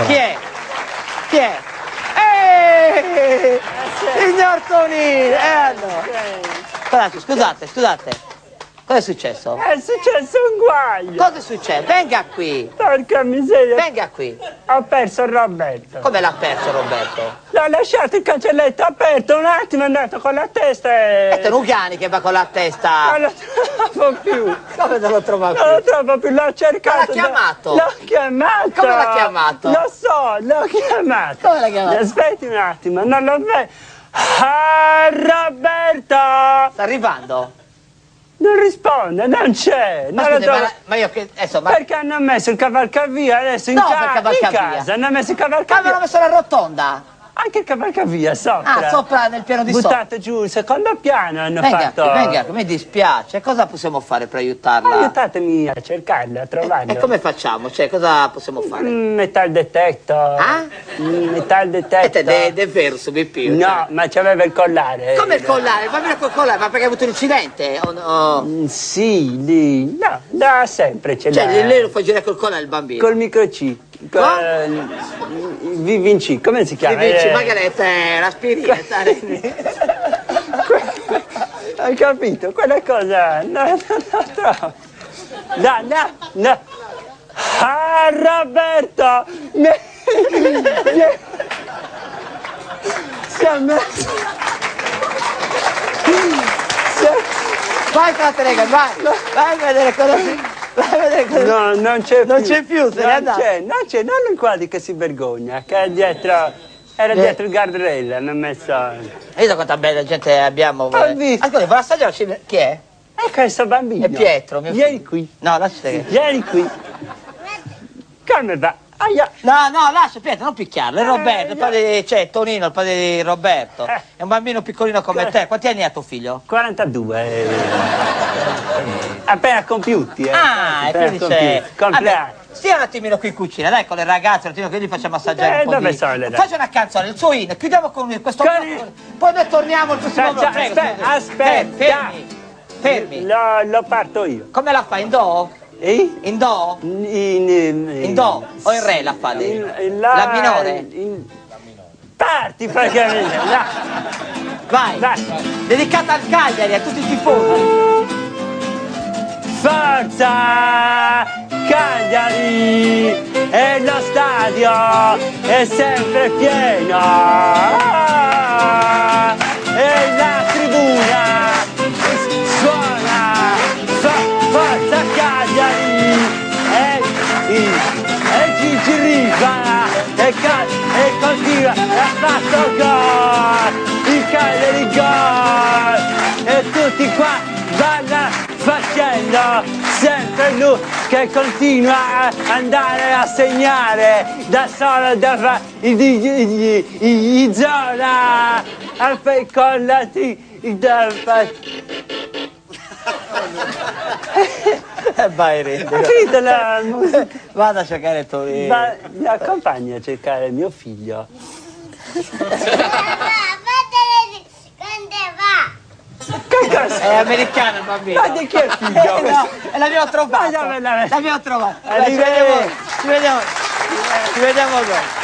Chi è? Chi è? Signor Tonino! Allora. Scusate. Cosa è successo? È successo un guaio. Cosa è successo? Venga qui. Porca miseria. Venga qui. Ho perso Roberto. Come l'ha perso Roberto? L'ho lasciato il cancelletto aperto un attimo, è andato con la testa e... È Tenugiani che va con la testa. Non lo trovo più. Come non lo trova più? Non lo trovo più, l'ho cercato. Ma l'ha chiamato? L'ho chiamato. Come l'ha chiamato? Lo so, l'ho chiamato. Come l'ha chiamato? Aspetti un attimo, non lo vedo. Ah, Roberto! Sta arrivando? Non risponde, non c'è. Ma scusi, ma io che... Insomma... Perché hanno messo il cavalcavia adesso in, No, per cavalcavia. in casa? Hanno messo il cavalcavia. Avevano messo la rotonda. Anche il cavalcavia sopra. Ah, sopra nel piano di sopra. Buttato giù il secondo piano hanno venga, fatto. Venga, mi dispiace. Cosa possiamo fare per aiutarla? Aiutatemi a cercarla, a trovarla. E come facciamo? Cioè, cosa possiamo fare? Metal detector. Ah? Metal detector. È vero, su BP. No, cioè. Ma c'aveva il collare. Come il collare? Va bene col collare, ma perché ha avuto un incidente? Sì, lì. No, da sempre ce l'ha. Cioè, lei lo fa girare col collare il bambino? Col microchip. Vinci, come si chiama? Vinci, Margaretta, l'aspirina. Hai capito? Quella cosa... No, trovo. No. Ah, Roberto! Si è messo... Vai con la telecamera, vai a vedere cosa si... No, non c'è più. Non c'è più, se n'è andato. Non c'è, non lo guardi che si vergogna, che è dietro, era dietro il guardrail, hanno messo... Vedi quanta bella gente abbiamo. Ho visto. Ascolta, vuoi assaggiare? Chi è? È questo bambino. È Pietro, mio figlio. Vieni qui. No, lasciate che... Vieni qui. Come va? Aia. No, lascia Pietro, non picchiarlo, è Roberto, il padre cioè Tonino, il padre di Roberto. È un bambino piccolino come te. Quanti anni ha tuo figlio? 42. Appena compiuti, Ah, e quindi c'è... Compleanno. Stia un attimino qui in cucina, dai, con le ragazze, un attimino che gli facciamo assaggiare un po' dove di... sono le ragazze? Faccia una canzone, il suo in, chiudiamo con questo... Poi noi torniamo il prossimo blocco. Aspetta. Fermi. Lo parto io. Come la fa, in do? In do? In do o in re la fa lei? La minore? Parti praticamente. Vai. Dedicata al Cagliari, a tutti i tifosi. Forza Cagliari! E lo stadio è sempre pieno! E la tribuna suona! Forza Cagliari! E Gigi Riva! E continua! Ha fatto gol! Il Cagliari gol! E tutti qua vanno facendo sempre lui che continua a andare a segnare da solo in zona con la Vai, rende. Ho finito la musica. Vado a cercare il tuo... Mi accompagni a cercare mio figlio. È americano il bambino. Ma di chi è il figlio? No, l'abbiamo trovato. L'abbiamo trovato. Ci vediamo dopo.